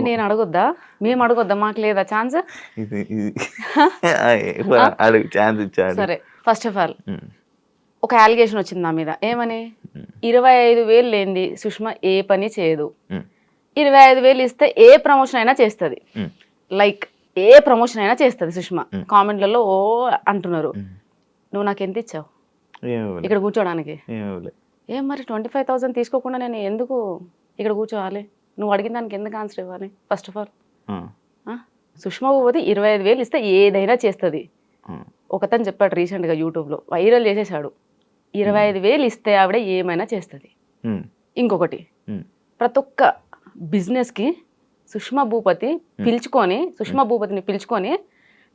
నేను అడగొద్దా? మేము అడగొద్దా? మాకు లేదా ఛాన్స్? ఇది అడుగు, ఛాన్స్ ఇచ్చాడు. సరే, ఫస్ట్ ఆఫ్ ఆల్ ఒక అలిగేషన్ వచ్చింది నా మీద. ఏమని? 25,000 లేనిది సుష్మా ఏ పని చేయదు. 25,000 ఇస్తే ఏ ప్రమోషన్ అయినా చేస్తుంది. లైక్ ఏ ప్రమోషన్ అయినా చేస్తుంది సుష్మా. కామెంట్లలో ఓ అంటున్నారు. నువ్వు నాకు ఎంత ఇచ్చావు ఇక్కడ కూర్చోడానికి? ఏం మరి 25,000 తీసుకోకుండా నేను ఎందుకు ఇక్కడ కూర్చోవాలి? నువ్వు అడిగిన దానికి ఎందుకు ఆన్సర్ ఇవ్వాలి? First of all Sushma Bhupathi 25,000 ఇస్తే ఏదైనా చేస్తుంది. ఒకతను చెప్పాడు రీసెంట్గా యూట్యూబ్లో, వైరల్ చేసేసాడు. 25,000 ఇస్తే ఆవిడ ఏమైనా చేస్తుంది. ఇంకొకటి, ప్రతి ఒక్క బిజినెస్కి సుష్మా భూపతిని పిలుచుకొని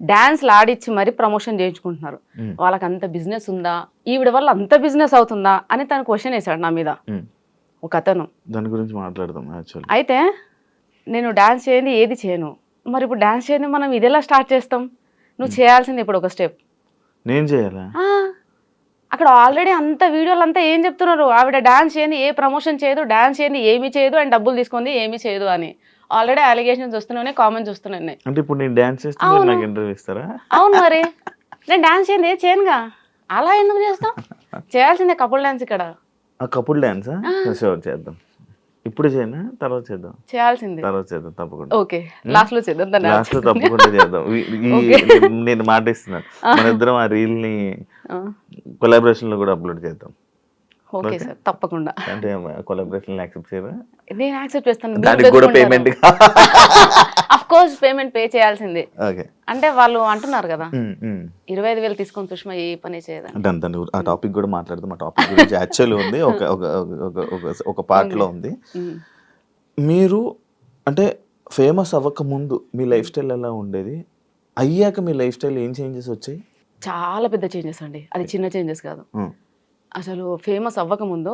డాన్స్లు ఆడిచ్చి మరి ప్రమోషన్ చేయించుకుంటున్నారు. వాళ్ళకి అంత బిజినెస్ ఉందా, ఈవిడ వల్ల అంత బిజినెస్ అవుతుందా అని తను క్వశ్చన్ వేశాడు నా మీద ఒక అతను. దాని గురించి మాట్లాడదాం. అయితే నేను డాన్స్ చేయండి ఏది చేయను. మరి ఇప్పుడు డాన్స్ చేయండి మనం ఇదెలా స్టార్ట్ చేస్తాం? నువ్వు చేయాల్సింది ఇప్పుడు ఒక స్టెప్. నేను చేయాలా? అక్కడ ఆల్రెడీ అంత వీడియోలు అంతా ఏం చెప్తున్నారు, ఆవిడ డాన్స్ చేయండి ఏ ప్రమోషన్ చేయదు, డాన్స్ చేయండి ఏమీ చేయదు, అండ్ డబ్బులు తీసుకుంది ఏమీ చేయదు అని ఆల్రెడీ అలిగేషన్స్ వస్తున్నాయి, కామెంట్స్ వస్తున్నాయి. అంటే ఇప్పుడు నేను డాన్స్ చేస్తే నాకు ఇంటర్వ్యూ ఇస్తారా? అవును, మరి నేను డాన్స్ చేయండి ఏ చేయనుగా. అలా ఎందుకు చేస్తాం? చేయాల్సిందే కపుల్ డాన్స్. ఇక్కడ కపుల్ డాన్స్ చేద్దాం. ఇప్పుడు చేయనా? తర్వాత చేద్దాం. చేయాల్సిందే. తర్వాత చేద్దాం తప్పకుండా. ఓకే, లాస్ట్ లో చేద్దాం. లాస్ట్ లో తప్పకుండా చేద్దాం. నేను మాట ఇస్తున్నాను, మన ఇద్దరం ఆ రీల్ ని కొలాబరేషన్ లో కూడా అప్లోడ్ చేద్దాం. ఓకే సార్, తప్పకుండా. అంటే కొలాబరేషన్ యాక్సెప్ట్ చేయరా? నేను యాక్సెప్ట్ చేస్తాను. దానికి కూడా payment of course payment pay చేయాల్సిందే. అంటే వాళ్ళు అంటున్నారు కదా 25,000 తీసుకొని సుష్మా ఏ పని చేయదు. ఆ టాపిక్ కూడా మాట్లాడదాం. ఆ టాపిక్ గురించి యాక్చువల్లీ ఉంది, ఒక పార్ట్ లో ఉంది. మీరు అంటే ఫేమస్ అవ్వక ముందు మీ లైఫ్ స్టైల్ ఎలా ఉండేది? అయ్యాక మీ లైఫ్ స్టైల్ ఏం చేంజెస్ వచ్చాయి? చాలా పెద్ద చేంజెస్ అండి. అది చిన్న చేంజెస్ కాదు. అసలు ఫేమస్ అవ్వకముందు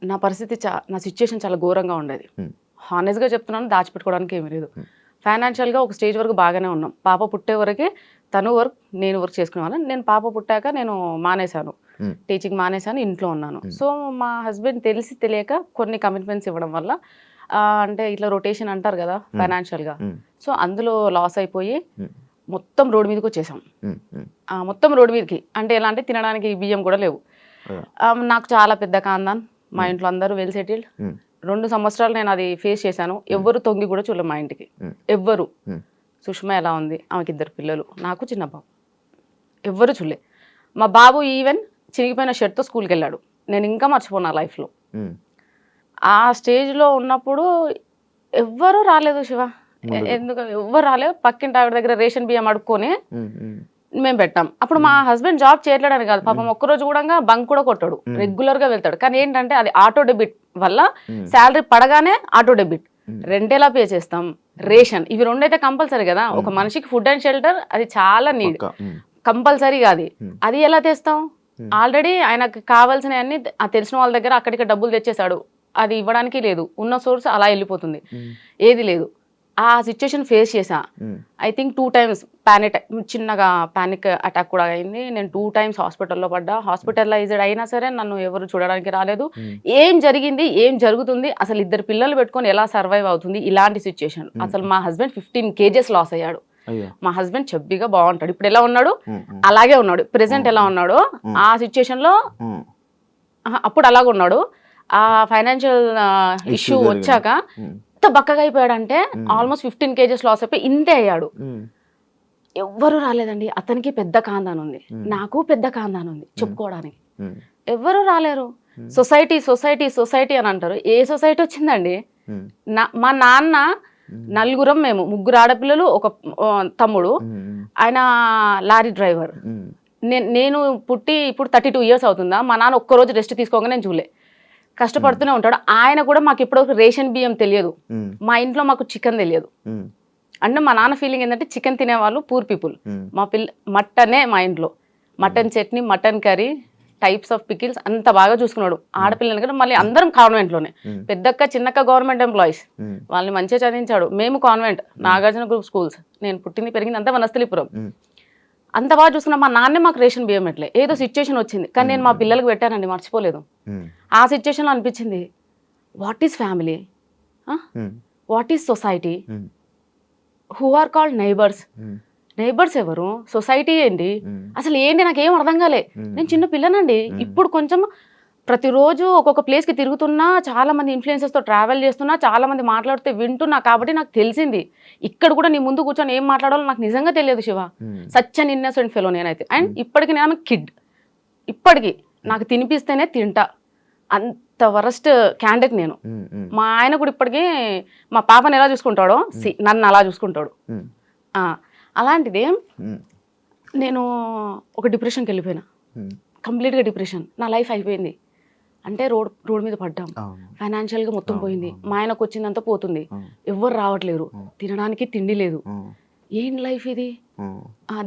నా పరిస్థితి నా సిచ్యుయేషన్ చాలా ఘోరంగా ఉండేది. హానెస్ట్గా చెప్తున్నాను, దాచిపెట్టుకోవడానికి ఏమీ లేదు. ఫైనాన్షియల్గా ఒక స్టేజ్ వరకు బాగానే ఉన్నాం. పాప పుట్టే వరకే తను వర్క్ నేను వర్క్ చేసుకునేవాళ్ళం. నేను పాప పుట్టాక నేను మానేశాను, టీచింగ్ మానేశాను, ఇంట్లో ఉన్నాను. సో మా హస్బెండ్ తెలిసి తెలియక కొన్ని కమిట్మెంట్స్ ఇవ్వడం వల్ల అంటే ఇట్లా రొటేషన్ అంటారు కదా ఫైనాన్షియల్గా, సో అందులో లాస్ అయిపోయి మొత్తం రోడ్డు మీదకి వచ్చేసాం. మొత్తం రోడ్డు మీదకి అంటే ఎలా అంటే తినడానికి బియ్యం కూడా లేవు. నాకు చాలా పెద్ద కాందాన్, మా ఇంట్లో అందరూ వెల్ సెటిల్డ్. 2 సంవత్సరాలు నేను అది ఫేస్ చేశాను. ఎవ్వరు తొంగి కూడా చూడలేదు మా ఇంటికి, ఎవ్వరు. సుష్మా ఎలా ఉంది, ఆమెకి 2 పిల్లలు, నాకు చిన్న బాబు, ఎవ్వరు చూడలే. మా బాబు ఈవెన్ చినిగిపోయిన షర్ట్తో స్కూల్కి వెళ్ళాడు. నేను ఇంకా మర్చిపోనా లైఫ్లో. ఆ స్టేజ్లో ఉన్నప్పుడు ఎవ్వరూ రాలేదు శివ, ఎందుకు ఎవ్వరు రాలేదు. పక్కింటి ఆవిడ దగ్గర రేషన్ బియ్యం అడుక్కొని మేము పెట్టాం. అప్పుడు మా హస్బెండ్ జాబ్ చేయట్లేడని కాదు, పాపం ఒక్కరోజు కూడా బంక్ కూడా కొట్టాడు, రెగ్యులర్ గా వెళ్తాడు. కానీ ఏంటంటే అది ఆటో డెబిట్ వల్ల శాలరీ పడగానే ఆటో డెబిట్, రెంట్ ఎలా పే చేస్తాం, రేషన్, ఇవి 2 అయితే కంపల్సరీ కదా. ఒక మనిషికి ఫుడ్ అండ్ షెల్టర్ అది చాలా నీడ్, కంపల్సరీగా అది ఎలా తెస్తాం? ఆల్రెడీ ఆయనకు కావాల్సిన అన్ని తెలిసిన వాళ్ళ దగ్గర అక్కడికి డబ్బులు తెచ్చేసాడు. అది ఇవ్వడానికి లేదు, ఉన్న సోర్స్ అలా వెళ్ళిపోతుంది, ఏది లేదు. ఆ సిచ్యుయేషన్ ఫేస్ చేసా. ఐ థింక్ 2 times చిన్నగా పానిక్ అటాక్ కూడా అయింది. నేను 2 times హాస్పిటల్లో పడ్డా. హాస్పిటలైజ్డ్ అయినా సరే నన్ను ఎవరు చూడడానికి రాలేదు. ఏం జరిగింది, ఏం జరుగుతుంది, అసలు 2 పిల్లలు పెట్టుకొని ఎలా సర్వైవ్ అవుతుంది, ఇలాంటి సిచ్యుయేషన్. అసలు మా హస్బెండ్ 15 kgs లాస్ అయ్యాడు. మా హస్బెండ్ చెబ్బిగా బాగుంటాడు, ఇప్పుడు ఎలా ఉన్నాడు అలాగే ఉన్నాడు. ప్రెసెంట్ ఎలా ఉన్నాడో ఆ సిచ్యుయేషన్ లో అప్పుడు అలాగే ఉన్నాడు. ఆ ఫైనాన్షియల్ ఇష్యూ వచ్చాక ఎంత బక్కగా అయిపోయాడంటే ఆల్మోస్ట్ 15 kgs లాస్ అయిపోయి ఇంతే అయ్యాడు. ఎవ్వరూ రాలేదండి. అతనికి పెద్ద కాందాన్ ఉంది, నాకు పెద్ద కాందాన్ ఉంది, చెప్పుకోవడానికి ఎవ్వరూ రాలేరు. సొసైటీ సొసైటీ సొసైటీ అని అంటారు. ఏ సొసైటీ వచ్చిందండి? మా నాన్న నలుగురం, మేము 3 ఆడపిల్లలు, ఒక తమ్ముడు, ఆయన లారీ డ్రైవర్. నేను పుట్టి ఇప్పుడు 32 years అవుతుందా? మా నాన్న ఒక్కరోజు రెస్ట్ తీసుకోగా నేను చూడలే, కష్టపడుతూనే ఉంటాడు. ఆయన కూడా మాకు ఇప్పటివరకు రేషన్ బియ్యం తెలియదు, మా ఇంట్లో మాకు చికెన్ తెలియదు. అంటే మా నాన్న ఫీలింగ్ ఏంటంటే చికెన్ తినేవాళ్ళు పూర్ పీపుల్. మా మటనే మా ఇంట్లో, mutton chutney, mutton curry, types of pickles అంత బాగా చూసుకున్నాడు. ఆడపిల్లలు కదా, మళ్ళీ అందరం కాన్వెంట్లోనే, పెద్దక్క చిన్నక్క గవర్నమెంట్ ఎంప్లాయీస్, వాళ్ళని మంచిగా చదివించాడు. మేము కాన్వెంట్, నాగార్జున గ్రూప్ స్కూల్స్, నేను పుట్టింది పెరిగింది అంతా వనస్థలిపురం. అంత బాగా చూసుకున్నా. మా నాన్నే మాకు రేషన్ బియ్యం పెట్టలే, ఏదో సిచ్యుయేషన్ వచ్చింది, కానీ నేను మా పిల్లలకు పెట్టానండి, మర్చిపోలేదు. ఆ సిచ్యుయేషన్లో అనిపించింది what is family. What is society, who are called neighbours, neighbours ఎవరు, సొసైటీ ఏంటి, అసలు ఏంటి నాకేం అర్థం కాలే. నేను చిన్న పిల్లనండి. ఇప్పుడు కొంచెం ప్రతిరోజు ఒక్కొక్క ప్లేస్కి తిరుగుతున్నా, చాలా మంది ఇన్ఫ్లుయెన్సర్స్తో ట్రావెల్ చేస్తున్నా, చాలా మంది మాట్లాడితే వింటున్నా, కాబట్టి నాకు తెలిసింది. ఇక్కడ కూడా నీ ముందు కూర్చొని ఏం మాట్లాడాలో నాకు నిజంగా తెలియదు Shiva. Such an innocent fellow నేనైతే. అండ్ ఇప్పటికి నేను కిడ్, ఇప్పటికి నాకు తినిపిస్తేనే తింటా, అంత వరస్ట్ క్యాండిడేట్ నేను. మా ఆయన కూడా ఇప్పటికీ మా పాపని ఎలా చూసుకుంటాడో నన్ను అలా చూసుకుంటాడు. అలాంటిది నేను ఒక డిప్రెషన్కి వెళ్ళిపోయినా, కంప్లీట్గా డిప్రెషన్. నా లైఫ్ అయిపోయింది. అంటే రోడ్ మీద పడ్డాం, ఫైనాన్షియల్గా మొత్తం పోయింది. మా ఆయనకు వచ్చిందంతా పోతుంది, ఎవ్వరు రావట్లేరు, తినడానికి తిండి లేదు. ఏం లైఫ్ ఇది,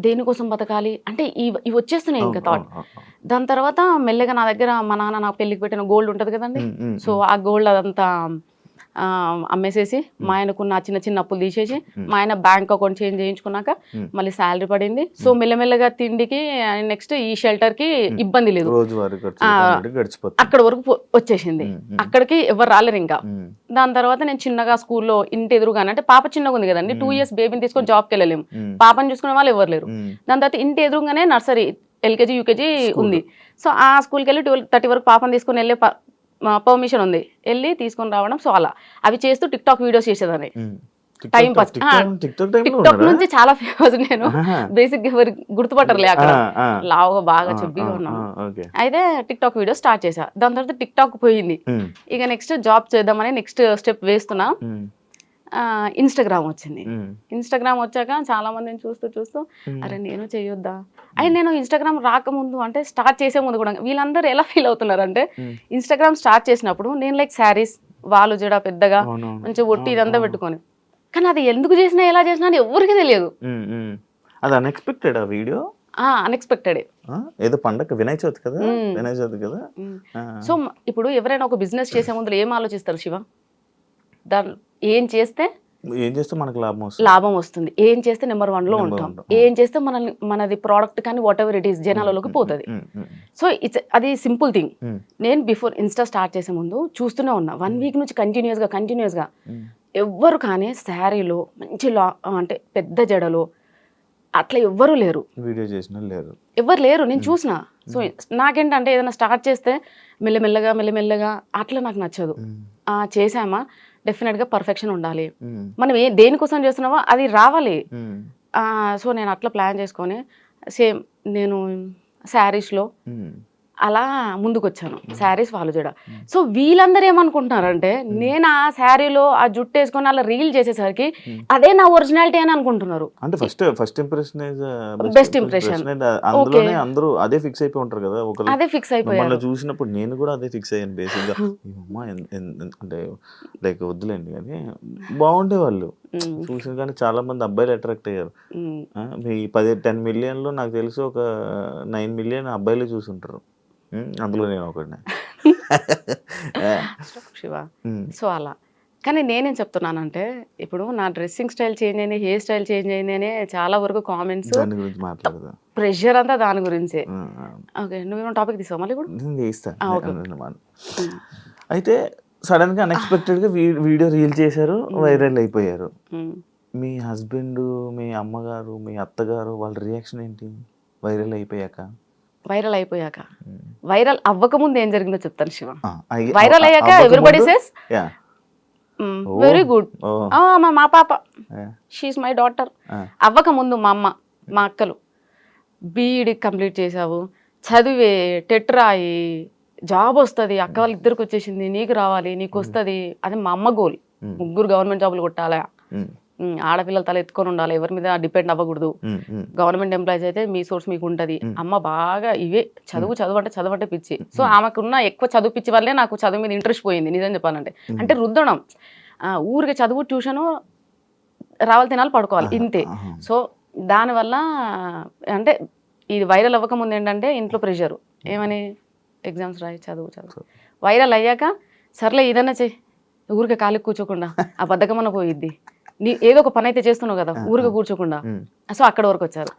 దేనికోసం బతకాలి అంటే ఇవి వచ్చేస్తున్నాయి ఇంకా థాట్. దాని తర్వాత మెల్లగా నా దగ్గర మా నాన్న నాకు పెళ్ళికి పెట్టిన గోల్డ్ ఉంటుంది కదండి, సో ఆ గోల్డ్ అదంతా అమ్మేసేసి మా ఆయనకు నా చిన్న చిన్న అప్పులు తీసేసి మా ఆయన బ్యాంక్ అకౌంట్ చేంజ్ చేయించుకున్నాక మళ్ళీ శాలరీ పడింది. సో మెల్లమెల్లగా తిండికి నెక్స్ట్ ఈ షెల్టర్ కి ఇబ్బంది లేదు, అక్కడ వరకు వచ్చేసింది. అక్కడికి ఎవరు రాలేరు ఇంకా. దాని తర్వాత నేను చిన్నగా స్కూల్లో ఇంటి ఎదురుగానే, అంటే పాప చిన్నగా ఉంది కదండి, 2 years బేబీని తీసుకొని జాబ్కి వెళ్ళలేము, పాపని చూసుకునే వాళ్ళు ఎవరు లేరు. దాని తర్వాత ఇంటి ఎదురుగానే నర్సరీ, LKG UKG ఉంది. సో ఆ స్కూల్కి వెళ్ళి 12:30 వరకు పాపని తీసుకొని వెళ్ళే పర్మిషన్ ఉంది, వెళ్ళి తీసుకొని రావడం. సో అలా అవి చేస్తూ టిక్టాక్ వీడియోస్ చేసేదాన్ని టైం పాస్. టిక్టాక్ నుంచి చాలా ఫేమస్ నేను, బేసిక్ ఎవరు గుర్తుపట్టరులే, అక్కడ లావుగా బాగా చెబ్బిగా ఉన్నాను. అయితే టిక్టాక్ వీడియో స్టార్ట్ చేసా. దాని తర్వాత టిక్టాక్ పోయింది. ఇక నెక్స్ట్ జాబ్ చేద్దామని నెక్స్ట్ స్టెప్ వేస్తున్నా. ఇన్స్టాగ్రామ్ వచ్చింది. ఇన్స్టాగ్రామ్ వచ్చాక చాలా మందిని చూస్తూ అరే నేను చేయొద్దా. అయితే నేను ఇన్స్టాగ్రామ్ రాకముందు, అంటే స్టార్ట్ చేసే ముందు కూడా వీళ్ళందరూ ఎలా ఫీల్ అవుతున్నారు అంటే, ఇన్స్టాగ్రామ్ స్టార్ట్ చేసినప్పుడు నేను లైక్ శారీస్, వాళ్ళు జడ పెద్దగా మంచిగా ఒట్టి ఇదంతా పెట్టుకొని, కానీ అది ఎందుకు చేసినా ఎలా చేసినా అని ఎవరికి తెలియదు. అది అన్ఎక్స్పెక్టెడ్ ఆ వీడియో, అన్ఎక్స్పెక్టెడ్. ఏదో పండగ వినాయక చవితి కదా, వినాయక చవితి కదా. సో ఇప్పుడు ఎవరైనా ఒక బిజినెస్ చేసే ముందు ఏం ఆలోచిస్తారు శివ? దాని ఏం చేస్తే మనకు లాభం వస్తుంది, ఏం చేస్తే నెంబర్ 1లో ఉంటాం, ఏం చేస్తే మనది ప్రోడక్ట్ కానీ వాట్ ఎవర్ ఇట్ ఈస్ జనాలలోకి పోతుంది. సో అది సింపుల్ థింగ్. నేను బిఫోర్ ఇన్స్టా స్టార్ట్ చేసే ముందు చూస్తూనే ఉన్నా, 1 week నుంచి కంటిన్యూస్గా ఎవ్వరు కానీ శారీలో మంచి అంటే పెద్ద జడలో అట్లా ఎవ్వరూ లేరు, వీడియో చేసిన ఎవరు లేరు, నేను చూసిన. సో నాకేంటంటే ఏదైనా స్టార్ట్ చేస్తే మెల్లమెల్లగా అట్లా నాకు నచ్చదు. చేసామా డెఫినెట్గా పర్ఫెక్షన్ ఉండాలి, మనం దేనికోసం చేస్తున్నామో అది రావాలి. సో నేను అట్లా ప్లాన్ చేసుకొని సేమ్ నేను శారీస్లో అలా ముందుకు వచ్చాను, శారీస్ వాళ్ళు జడ. సో వీళ్ళందరూ ఏమనుకుంటున్నారంటే, నేను ఆ శారీలో ఆ జుట్టు వేసుకొని అలా రీల్ చేసేసరికి అదే నా ఒరిజినాలిటీ అని అనుకుంటున్నారు. అంటే ఫస్ట్ ఇంప్రెషన్ బెస్ట్ ఇంప్రెషన్, అందులోనే అందరూ అదే ఫిక్స్ అయిపోయి ఉంటారు కదా. అదే ఫిక్స్ అయిపోయారు. చూసినప్పుడు నేను కూడా అదే ఫిక్స్ అయ్యాను బేసిక్గా. అంటే లైక్ వద్దులేండి కానీ బాగుండే వాళ్ళు చూసిన, కానీ చాలా మంది అబ్బాయిలు అట్రాక్ట్ అయ్యారు. మీ 10 million నాకు తెలిసి ఒక 9 million అబ్బాయిలే చూసుంటారు, అందులో నేను ఒకటి. శివ సో అలా. కానీ నేనేం చెప్తున్నానంటే, ఇప్పుడు నా డ్రెస్సింగ్ స్టైల్ చేంజ్ అయింది, హెయిర్ స్టైల్ చేంజ్ అయింది అనే చాలా వరకు కామెంట్స్, ప్రెషర్ అంతా దాని గురించే. ఓకే, నువ్వేమో టాపిక్ తీసావు మళ్ళీ కూడా. అయితే సడన్ గా అన్ఎక్స్పెక్టెడ్ గా వీడియో రీల్ చేశారు, వైరల్ అయిపోయారు. మీ హస్బెండ్, మీ అమ్మగారు, మీ అత్తగారు వాళ్ళ రియాక్షన్ ఏంటి వైరల్ అయిపోయాక? వైరల్ అవ్వకముందు ఏం జరిగిందో చెప్తాను శివ. వైరల్ అయ్యాక ఎవ్రీబడి సేస్ వెరీ గుడ్, మా పాప షీఈస్ మై డాటర్. అవ్వకముందు మా అమ్మ, మా అక్కలు బీఈడి కంప్లీట్ చేసావు, చదివే, టెట్ రాయి, జాబ్ వస్తుంది, అక్క వాళ్ళు ఇద్దరికి వచ్చేసింది, నీకు రావాలి, నీకు వస్తుంది. అది మా అమ్మ గోల్. 3 గవర్నమెంట్ జాబులు కొట్టాలా, ఆడపిల్లలు తల ఎత్తుకొని ఉండాలి, ఎవరి మీద డిపెండ్ అవ్వకూడదు, గవర్నమెంట్ ఎంప్లాయీస్ అయితే మీ సోర్స్ మీకు ఉంటుంది. అమ్మ బాగా ఇవే చదువు అంటే పిచ్చి. సో ఆమెకున్న ఎక్కువ చదువు పిచ్చి వల్లే నాకు చదువు మీద ఇంట్రెస్ట్ పోయింది నిజం చెప్పాలంటే. అంటే రుద్దడం, ఊరికి చదువు, ట్యూషను, రావాలి తినాలి పడుకోవాలి ఇంతే. సో దానివల్ల అంటే ఇది వైరల్ అవ్వకముందు ఏంటంటే ఇంట్లో ప్రెషరు, ఏమని ఎగ్జామ్స్ రాయి, చదువు. వైరల్ అయ్యాక సర్లే ఏదన్నా చెయ్యి, ఊరికే ఖాళీ కూర్చోకుండా, ఆ బద్ధకమన్న పోయిద్ది, నీ ఏదో ఒక పని అయితే చేస్తున్నావు కదా ఊరికే కూర్చోకుండా. సో అక్కడ వరకు వచ్చారు.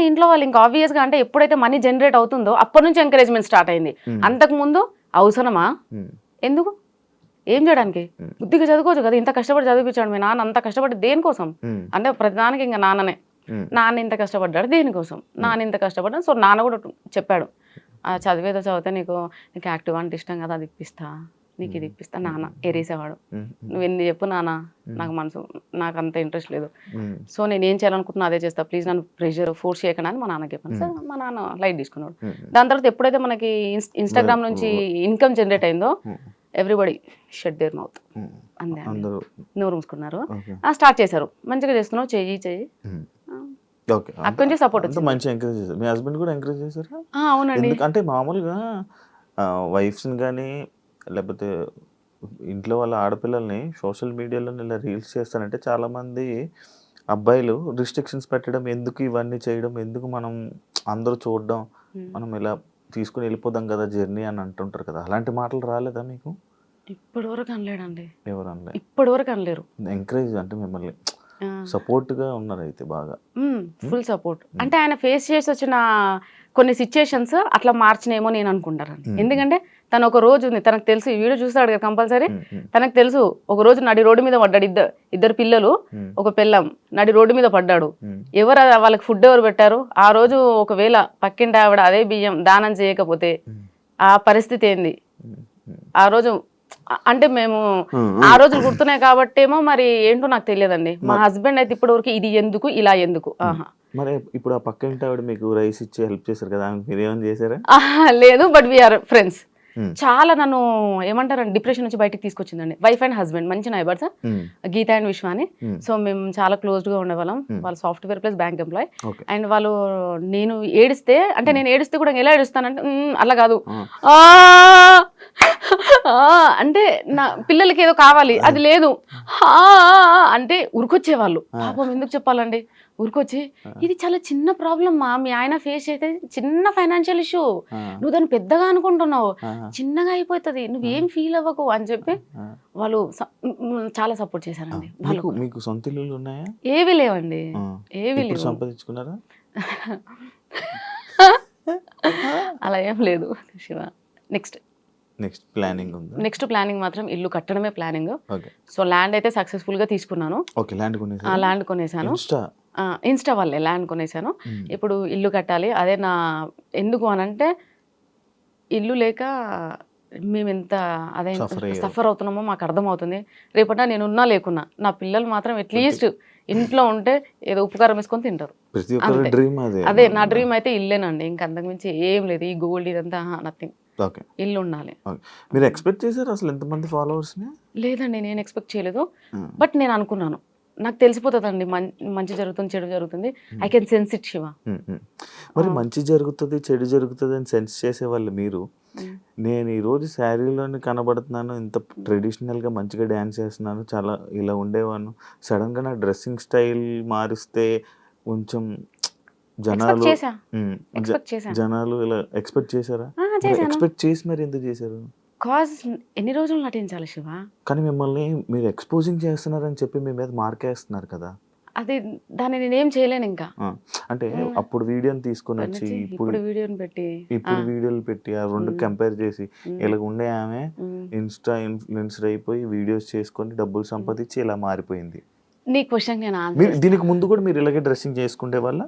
ఇంట్లో వాళ్ళు ఇంకా ఆబ్వియస్గా, అంటే ఎప్పుడైతే మనీ జనరేట్ అవుతుందో అప్పటి నుంచి ఎంకరేజ్మెంట్ స్టార్ట్ అయింది. అంతకుముందు అవసరమా, ఎందుకు ఏం చేయడానికి బుద్ధిగా చదువుకోవచ్చు కదా, ఇంత కష్టపడి చదివించాడు మీ నాన్న, అంత కష్టపడి దేనికోసం అంటే ప్రతిదానికి ఇంకా నాన్ననే, నాన్న ఇంత కష్టపడ్డాడు దేనికోసం, నాన్న ఇంత కష్టపడ్డాడు. సో నాన్న కూడా చెప్పాడు, చదివేదో చదివితే నీకు యాక్టివ్ అంటే ఇష్టం కదా, అది ఇప్పిస్తా, నీకు ఇది ఇప్పిస్తా. నాన్న ఎరేసేవాడు, నువ్వు ఎన్ని చెప్పు నాన్న, నాకు మనసు, నాకు అంత ఇంట్రెస్ట్ లేదు, సో నేను ఏం చేయాలనుకుంటున్నా అదే చేస్తా, ప్లీజ్ నన్ను ప్రెషర్ ఫోర్స్ చేయకుండా అని మా నాన్నకి చెప్పాను. సార్ మా నాన్న లైట్ తీసుకున్నాడు. దాని తర్వాత ఎప్పుడైతే మనకి ఇన్స్టాగ్రామ్ నుంచి ఇన్కమ్ జనరేట్ అయిందో ఎవ్రీబడి షట్ దేర్ మౌత్, అంతే నోరు మూసుకున్నారు. స్టార్ట్ చేశారు, మంచిగా చేస్తున్నావు, చెయ్యి అక్కడి నుంచి సపోర్ట్ వచ్చింది. మంచి ఎంకరేజ్ చేశారు. మీ హస్బెండ్ కూడా ఎంకరేజ్ చేశారా? అవునండి. అంటే మామూలుగా వైఫ్స్ని కానీ లేకపోతే ఇంట్లో వాళ్ళ ఆడపిల్లల్ని సోషల్ మీడియాలో ఇలా రీల్స్ చేస్తారంటే చాలామంది అబ్బాయిలు రిస్ట్రిక్షన్స్ పెట్టడం, ఎందుకు ఇవన్నీ చేయడం, ఎందుకు మనం అందరూ చూడడం, మనం ఇలా తీసుకుని వెళ్ళిపోదాం కదా జర్నీ అని అంటుంటారు కదా, అలాంటి మాటలు రాలేదా మీకు? ఇప్పటి వరకు అనలేడండి, ఎవరు అనలేదు, ఇప్పటి వరకు అనలేరు. ఎంకరేజ్ అంటే మిమ్మల్ని సపోర్ట్ గా ఉన్నారు అయితే బాగా, ఫుల్ సపోర్ట్. అంటే ఆయన ఫేస్ చేసి వచ్చిన కొన్ని సిచ్యుయేషన్స్ అట్లా మార్చినేమో నేను అనుకుంటానండి. ఎందుకంటే తను ఒక రోజు ఉంది, తనకు తెలుసు, ఈ వీడియో చూస్తాడు కదా కంపల్సరీ, తనకు తెలుసు ఒక రోజు నడి రోడ్డు మీద పడ్డాడు, ఇద్దరు పిల్లలు ఒక పిల్లం నడి రోడ్డు మీద పడ్డాడు. ఎవరు వాళ్ళకి ఫుడ్ ఎవరు పెట్టారు ఆ రోజు? ఒకవేళ పక్కింటి ఆవిడ అదే బియ్యం దానం చేయకపోతే ఆ పరిస్థితి ఏంది ఆ రోజు? అంటే మేము ఆ రోజులు గుర్తున్నాయి కాబట్టి ఏమో మరి ఏంటో నాకు తెలియదండి. మా హస్బెండ్ అయితే ఇప్పటి వరకు ఇది ఎందుకు ఇలా ఎందుకు. మరి ఇప్పుడు ఆ పక్కింటి ఆవిడ మీకు రైస్ ఇచ్చి హెల్ప్ చేశారు కదా, మీరు ఏమైనా చేశారా? లేదు, బట్ వీఆర్ ఫ్రెండ్స్. చాలా నన్ను ఏమంటారండి డిప్రెషన్ నుంచి బయటకు తీసుకొచ్చిందండి. వైఫ్ అండ్ హస్బెండ్ మంచి నైబర్స్, గీత అండ్ విశ్వ అని. సో మేము చాలా క్లోజ్డ్ గా ఉండేవాళ్ళం. వాళ్ళు software plus bank employee. And వాళ్ళు నేను ఏడిస్తే, అంటే నేను ఏడిస్తే కూడా ఎలా ఏడుస్తానంటే అలా కాదు, అంటే నా పిల్లలకి ఏదో కావాలి అది లేదు అంటే ఉరికొచ్చేవాళ్ళు. పాపం ఎందుకు చెప్పాలండి, ఊరికొచ్చి ఇది చాలా చిన్న ప్రాబ్లం మా, మీ ఆయన ఫేస్ అయితే చిన్న ఫైనాన్షియల్ ఇష్యూ, నువ్వు దాన్ని పెద్దగా అనుకుంటున్నావు, చిన్నగా అయిపోతుంది, నువ్వేం ఫీల్ అవ్వకు అని చెప్పి వాళ్ళు చాలా సపోర్ట్ చేశారండి. మీకు సొంత ఇల్లులు ఉన్నాయా? ఏవి లేవండి, ఏవి లేవు. సంపాదించుకున్నారా? అలా ఏం లేదు శివ. నెక్స్ట్ ప్లానింగ్ మాత్రం ఇల్లు కట్టడమే ప్లానింగ్. సో ల్యాండ్ అయితే సక్సెస్ఫుల్ గా తీసుకున్నాను. ల్యాండ్ కొనేసాను, ఇన్స్టా వాళ్ళే ల్యాండ్ కొనేసాను. ఇప్పుడు ఇల్లు కట్టాలి. అదే నా ఎందుకు అనంటే ఇల్లు లేక మేము ఎంత అదే సఫర్ అవుతున్నామో మాకు అర్థమవుతుంది. రేపట నేను ఉన్నా లేకున్నా నా పిల్లలు మాత్రం అట్లీస్ట్ ఇంట్లో ఉంటే ఏదో ఉపకారం వేసుకొని తింటారు. అదే నా డ్రీమ్ అయితే ఇల్లేనండి, ఇంక అంతకుమించి ఏం లేదు. ఈ గోల్డ్ ఇదంతా నథింగ్, ఇల్లు ఉండాలి. మీరు ఎక్స్పెక్ట్ చేశారు అసలు ఎంతమంది ఫాలోవర్స్? లేదండి, నేను ఎక్స్పెక్ట్ చేయలేదు. బట్ నేను అనుకున్నాను, నాకు తెలిసిపోతుందండి మంచి జరుగుతుంది చెడు జరుగుతుంది, I can sense it Shiva. మరి మంచి జరుగుతుంది చెడు జరుగుతుంది అని సెన్స్ చేసేవాళ్ళు మీరు. నేను ఈరోజు శారీలోనే కనబడుతున్నాను, ఇంత ట్రెడిషనల్గా మంచిగా డ్యాన్స్ చేస్తున్నాను, చాలా ఇలా ఉండేవాను, సడన్గా నా డ్రెస్సింగ్ స్టైల్ మారిస్తే కొంచెం జనాలు ఇలా ఎక్స్పెక్ట్ చేశారా? ఎక్స్పెక్ట్ చేసి మరి ఎందుకు చేశారు? కాజ్ ఎన్ని రోజులు నటించాలి శివ? కానీ మిమ్మల్ని మీరు ఎక్స్పోజింగ్ చేస్తున్నారని చెప్పి మీ మీద మార్కేస్తున్నారు కదా, అది దాన్ని నేనేం చేయలేను ఇంకా. అంటే అప్పుడు వీడియోని తీసుకొని వచ్చి ఇప్పుడు వీడియోలు పెట్టి ఆ రెండు కంపేర్ చేసి ఇలా ఉండే ఆమె ఇన్స్టా ఇన్ఫ్లుయెన్సర్ అయిపోయి వీడియోస్ చేసుకొని డబ్బులు సంపాదించి ఇలా మారిపోయింది. నీ క్వశ్చన్ నేను దీనికి ముందు కూడా మీరు ఇలాగే డ్రెస్సింగ్ చేసుకుంటే వాళ్ళ?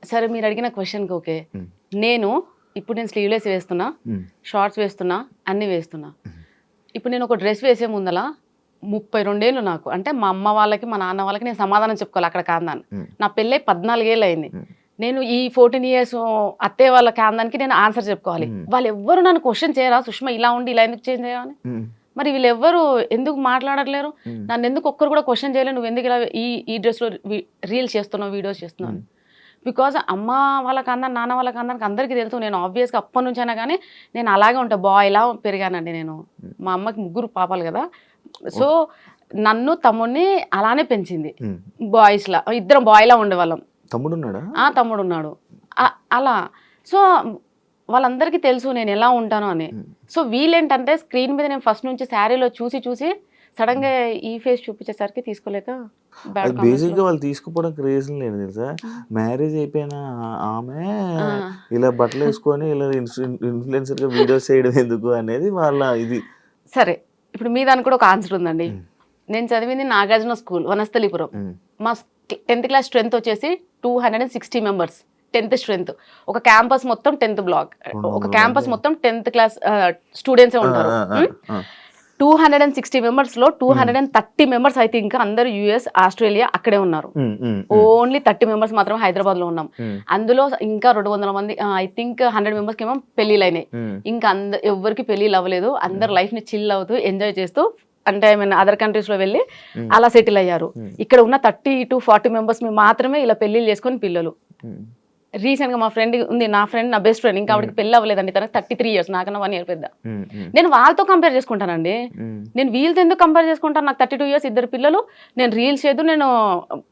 సరే, మీరు అడిగిన క్వశ్చన్కి ఓకే. నేను స్లీవ్లెస్ వేస్తున్నా, షార్ట్స్ వేస్తున్నా, అన్ని వేస్తున్నా. ఇప్పుడు నేను ఒక డ్రెస్ వేసే ముందల 32 ఏళ్ళు నాకు, అంటే మా అమ్మ వాళ్ళకి మా నాన్న వాళ్ళకి నేను సమాధానం చెప్పుకోవాలి అక్కడ కాందాన్ని. నా పెళ్ళై 14 ఏళ్ళు అయింది. నేను ఈ 14 ఇయర్స్ అత్తే వాళ్ళ కాందానికి నేను ఆన్సర్ చెప్పుకోవాలి. వాళ్ళు ఎవ్వరు నన్ను క్వశ్చన్ చేయరా, సుష్మా ఇలా ఉండి ఇలా ఎందుకు చేంజ్ చేయాలని? మరి వీళ్ళెవ్వరు ఎందుకు మాట్లాడట్లేరు? నన్ను ఎందుకు ఒక్కరు కూడా క్వశ్చన్ చేయలేదు, నువ్వు ఎందుకు ఇలా ఈ డ్రెస్లో రీల్స్ చేస్తున్నావు, వీడియోస్ చేస్తున్నావు? బికాజ్ అమ్మ వాళ్ళకి అందరు నాన్న వాళ్ళకి అందరికి అందరికీ తెలుసు, నేను ఆబ్వియస్గా అప్పటి నుంచి అయినా కానీ నేను అలాగే ఉంటా, బాయ్లా పెరిగానండి నేను. మా అమ్మకి 3 పాపాలు కదా, సో నన్ను తమ్ముడిని అలానే పెంచింది. బాయ్స్లా ఇద్దరం బాయ్లా ఉండేవాళ్ళం. తమ్ముడు ఉన్నాడు అలా. సో వాళ్ళందరికీ తెలుసు నేను ఎలా ఉంటాను అని. సో వీళ్ళేంటంటే స్క్రీన్ మీద నేను ఫస్ట్ నుంచి శారీలో చూసి సడన్ గా ఈ ఫేస్ చూపించేసరికి తీసుకోలేక బేసిక్ గా వాళ్ళు తీసుకుపోవడానికి రీజన్ లేదు తెలుసా, మ్యారేజ్ అయిపోయిన ఆమె ఇలా బట్టలు వేసుకొని ఇలా ఇన్ఫ్లుయెన్సర్ గా వీడియోస్ చేయడం ఎందుకు అనేది వాళ్ళ ఇది. సరే, ఇప్పుడు మీ దానికి కూడా ఒక ఆన్సర్ ఉందండి. నేను చదివింది నాగార్జున స్కూల్ వనస్థలిపురం. మా 10th క్లాస్ స్ట్రెంత్ వచ్చేసి 260 మెంబర్స్. 10th strength. ఒక క్యాంపస్ మొత్తం 10th బ్లాక్, ఒక క్యాంపస్ మొత్తం 10th క్లాస్ స్టూడెంట్సే ఉంటారు. 260 మెంబర్స్ లో 230 మెంబర్స్ అయితే ఇంకా అందరు యుఎస్, ఆస్ట్రేలియా అక్కడే ఉన్నారు. ఓన్లీ 30 మెంబర్స్ మాత్రం హైదరాబాద్ లో ఉన్నాం. అందులో ఇంకా 200 మంది, ఐ థింక్ 100 మెంబర్స్ కి ఏమో పెళ్లిళ్ళు అయినాయి. ఇంకా ఎవరికి పెళ్లిళ్ళు అవ్వలేదు. అందరు లైఫ్ ని చిల్ అవుతూ ఎంజాయ్ చేస్తూ, అంటే ఐ మీన్ అదర్ కంట్రీస్ లో వెళ్ళి అలా సెటిల్ అయ్యారు. ఇక్కడ ఉన్న 30 to 40 మెంబర్స్ మాత్రమే ఇలా పెళ్లిళ్ళు చేసుకొని పిల్లలు. రీసెంట్ గా మా ఫ్రెండ్ ఉంది, నా ఫ్రెండ్, నా బెస్ట్ ఫ్రెండ్, ఇంకా ఆవిడకి పెళ్లి అవ్వలేదండి. తనకు 33 years, నాకన్నా 1 year పెద్ద. నేను వాళ్ళతో కంపేర్ చేసుకుంటానండి. నేను వీళ్ళతో ఎందుకు కంపేర్ చేసుకుంటాను? నాకు 32 years, 2 పిల్లలు. నేను రీల్స్ చేయదు, నేను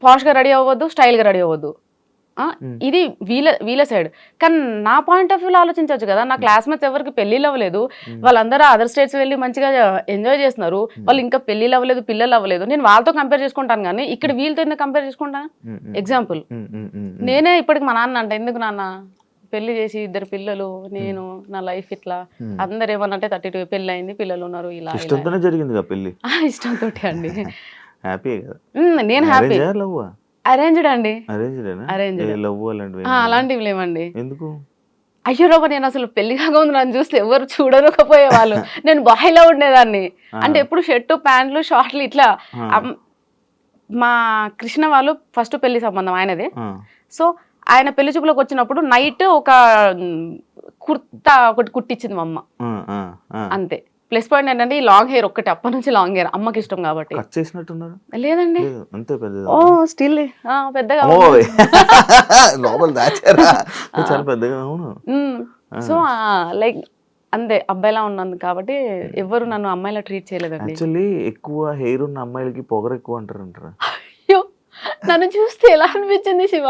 పాష్ గా రెడీ అవ్వద్దు, స్టైల్ గా రెడీ అవ్వద్దు. ఇది వీళ్ళ సైడ్. కానీ నా పాయింట్ ఆఫ్ వ్యూలో ఆలోచించవచ్చు కదా. నా క్లాస్మేట్స్ ఎవరికి పెళ్లిళ్ళు అవ్వలేదు, వాళ్ళందరూ అదర్ స్టేట్స్ వెళ్ళి మంచిగా ఎంజాయ్ చేస్తున్నారు. వాళ్ళు ఇంకా పెళ్లిళ్ళు అవ్వలేదు, పిల్లలు అవ్వలేదు. నేను వాళ్ళతో కంపేర్ చేసుకుంటాను, కానీ ఇక్కడ వీళ్ళతో ఎందుకు కంపేర్ చేసుకుంటాను? ఎగ్జాంపుల్, నేనే ఇప్పటికి మా నాన్న అంటే, ఎందుకు నాన్న పెళ్లి చేసి 2 పిల్లలు, నేను నా లైఫ్ ఇట్లా, అందరు ఏమన్నంటే 32 పెళ్లి అయింది, పిల్లలు ఉన్నారు, ఇలా జరిగింది పెళ్లి. ఇష్టంతో అండి. హ్యాపీ. నేను హ్యాపీ. అరేంజ్డ్ అండి. అలాంటివి లేవండి. ఎందుకు? అయ్యో రాబా, నేను అసలు పెళ్లి కాకముందు నన్ను చూస్తే ఎవరు చూడకపోయేవాళ్ళు. నేను బాయ్లో ఉండేదాన్ని. అంటే ఎప్పుడు షర్టు, ప్యాంట్లు, షార్ట్లు ఇట్లా. మా కృష్ణ వాళ్ళు ఫస్ట్ పెళ్లి సంబంధం ఆయనదే. సో ఆయన పెళ్లి చూపులోకి వచ్చినప్పుడు నైట్ ఒక కుర్తా ఒకటి కుట్టించింది మా అమ్మ, అంతే. ప్లస్ పాయింట్ ఏంటంటే ఈ లాంగ్ హెయిర్ ఒక్కటి, అప్పటి నుంచి లాంగ్ హెయిర్ అమ్మకి ఇష్టం కాబట్టి. లేదండి, ఓ స్టిల్ పెద్దగా. సో లైక్ అంతే, అబ్బాయిలా ఉన్నాను కాబట్టి ఎవరు నన్ను అమ్మాయిలా ట్రీట్ చేయలేదండి. యాక్చువల్లీ ఎక్కువ హెయిర్ ఉన్న అమ్మాయిలకి పొగరు ఎక్కువ అంటారు. అయ్యో, నన్ను చూస్తే ఎలా అనిపించింది శివ?